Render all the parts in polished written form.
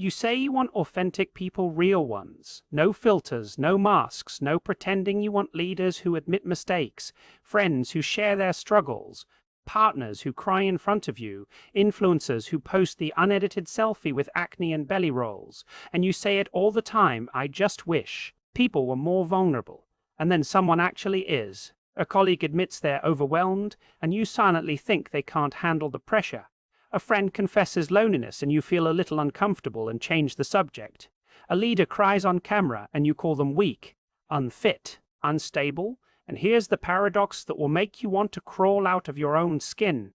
You say you want authentic people, real ones. No filters, no masks, no pretending. You want leaders who admit mistakes, friends who share their struggles, partners who cry in front of you, influencers who post the unedited selfie with acne and belly rolls. And you say it all the time, I just wish people were more vulnerable. And then someone actually is. A colleague admits they're overwhelmed, and you silently think they can't handle the pressure. A friend confesses loneliness and you feel a little uncomfortable and change the subject. A leader cries on camera and you call them weak, unfit, unstable. And here's the paradox that will make you want to crawl out of your own skin.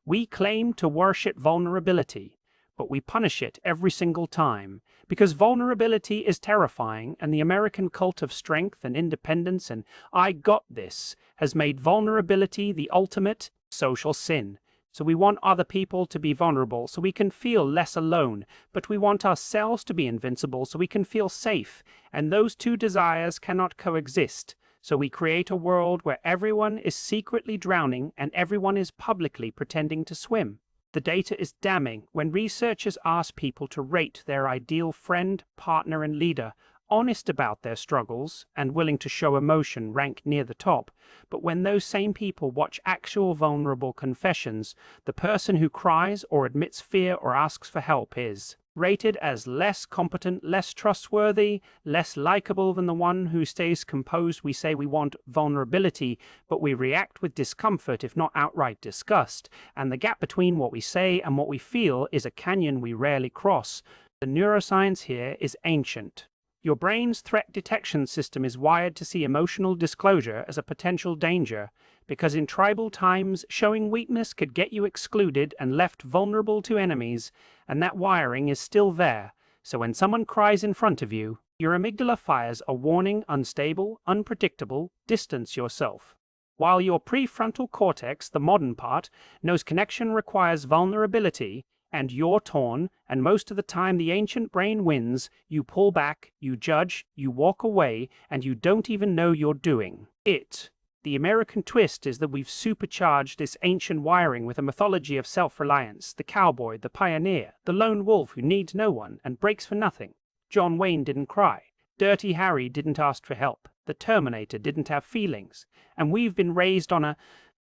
We claim to worship vulnerability, but we punish it every single time. Because vulnerability is terrifying, and the American cult of strength and independence and I got this has made vulnerability the ultimate social sin. So we want other people to be vulnerable so we can feel less alone, but we want ourselves to be invincible so we can feel safe, and those two desires cannot coexist. So we create a world where everyone is secretly drowning and everyone is publicly pretending to swim. The data is damning when researchers ask people to rate their ideal friend, partner, and leader, honest about their struggles and willing to show emotion rank near the top. But when those same people watch actual vulnerable confessions, the person who cries or admits fear or asks for help is rated as less competent, less trustworthy, less likable than the one who stays composed. We say we want vulnerability, but we react with discomfort, if not outright disgust. And the gap between what we say and what we feel is a canyon we rarely cross. The neuroscience here is ancient. Your brain's threat detection system is wired to see emotional disclosure as a potential danger, because in tribal times, showing weakness could get you excluded and left vulnerable to enemies, and that wiring is still there. So when someone cries in front of you, your amygdala fires a warning: unstable, unpredictable, distance yourself. While your prefrontal cortex, the modern part, knows connection requires vulnerability, and you're torn, and most of the time the ancient brain wins, you pull back, you judge, you walk away, and you don't even know you're doing it. The American twist is that we've supercharged this ancient wiring with a mythology of self-reliance: the cowboy, the pioneer, the lone wolf who needs no one and breaks for nothing. John Wayne didn't cry. Dirty Harry didn't ask for help. The Terminator didn't have feelings. And we've been raised on a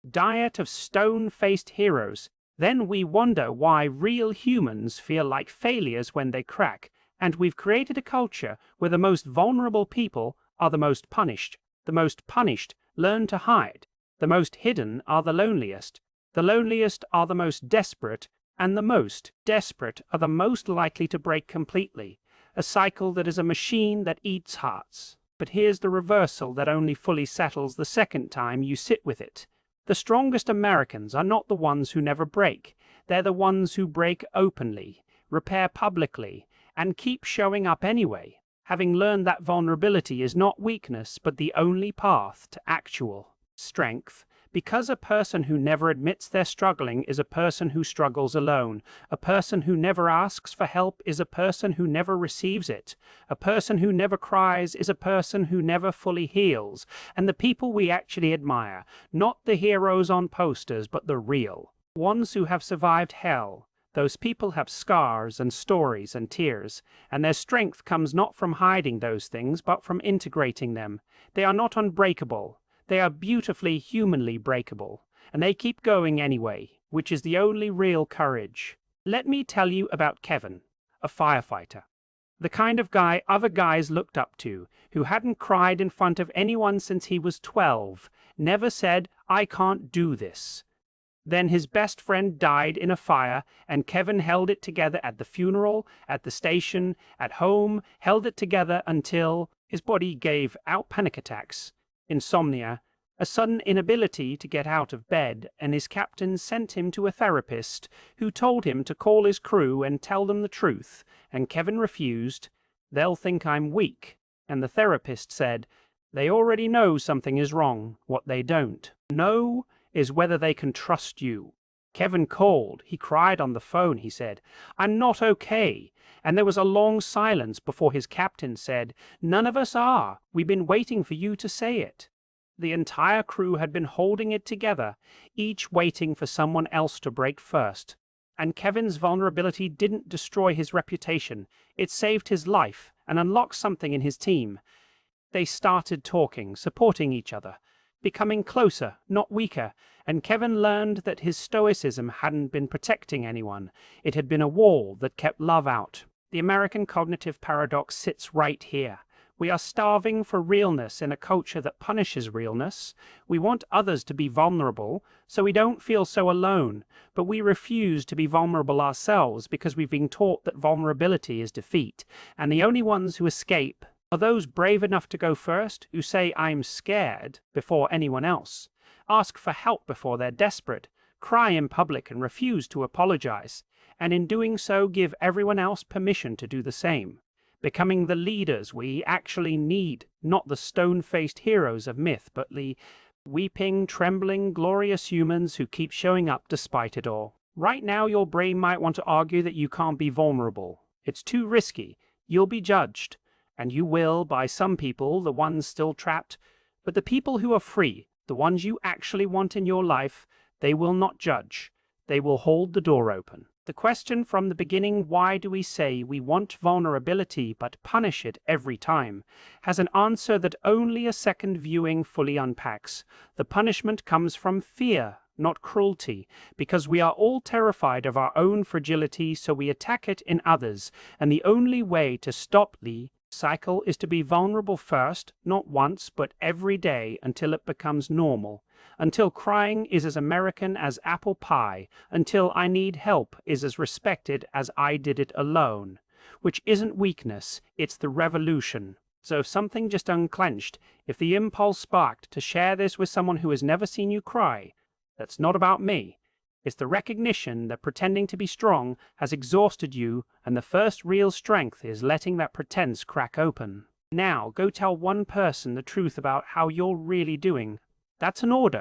diet of stone-faced heroes. Then we wonder why real humans feel like failures when they crack, and we've created a culture where the most vulnerable people are the most punished. The most punished learn to hide. The most hidden are the loneliest. The loneliest are the most desperate, and the most desperate are the most likely to break completely. A cycle that is a machine that eats hearts. But here's the reversal that only fully settles the second time you sit with it. The strongest Americans are not the ones who never break. They're the ones who break openly, repair publicly, and keep showing up anyway, having learned that vulnerability is not weakness but the only path to actual strength. Because a person who never admits they're struggling is a person who struggles alone. A person who never asks for help is a person who never receives it. A person who never cries is a person who never fully heals. And the people we actually admire, not the heroes on posters, but the real ones who have survived hell. Those people have scars and stories and tears, and their strength comes not from hiding those things, but from integrating them. They are not unbreakable. They are beautifully, humanly breakable, and they keep going anyway, which is the only real courage. Let me tell you about Kevin, a firefighter. The kind of guy other guys looked up to, who hadn't cried in front of anyone since he was 12, never said, "I can't do this." Then his best friend died in a fire, and Kevin held it together at the funeral, at the station, at home, held it together until his body gave out panic attacks, insomnia, a sudden inability to get out of bed, and his captain sent him to a therapist who told him to call his crew and tell them the truth, and Kevin refused. "They'll think I'm weak." And the therapist said, "They already know something is wrong. What they don't know is whether they can trust you." Kevin called. He cried on the phone. He said, "I'm not okay." And there was a long silence before his captain said, "None of us are. We've been waiting for you to say it." The entire crew had been holding it together, each waiting for someone else to break first. And Kevin's vulnerability didn't destroy his reputation. It saved his life and unlocked something in his team. They started talking, supporting each other, becoming closer, not weaker, and Kevin learned that his stoicism hadn't been protecting anyone. It had been a wall that kept love out. The American cognitive paradox sits right here. We are starving for realness in a culture that punishes realness. We want others to be vulnerable, so we don't feel so alone, but we refuse to be vulnerable ourselves because we've been taught that vulnerability is defeat, and the only ones who escape are those brave enough to go first, who say "I'm scared" before anyone else, ask for help before they're desperate, cry in public and refuse to apologize, and in doing so give everyone else permission to do the same, becoming the leaders we actually need, not the stone-faced heroes of myth, but the weeping, trembling, glorious humans who keep showing up despite it all. Right now, your brain might want to argue that you can't be vulnerable. It's too risky. You'll be judged. And you will, by some people, the ones still trapped. But the people who are free, the ones you actually want in your life, they will not judge. They will hold the door open. The question from the beginning, why do we say we want vulnerability but punish it every time, has an answer that only a second viewing fully unpacks. The punishment comes from fear, not cruelty, because we are all terrified of our own fragility, so we attack it in others, and the only way to stop the cycle is to be vulnerable first, not once, but every day until it becomes normal, until crying is as American as apple pie, until I need help is as respected as I did it alone, which isn't weakness, it's the revolution. So if something just unclenched, if the impulse sparked to share this with someone who has never seen you cry, that's not about me. It's the recognition that pretending to be strong has exhausted you, and the first real strength is letting that pretense crack open. Now, go tell one person the truth about how you're really doing. That's an order.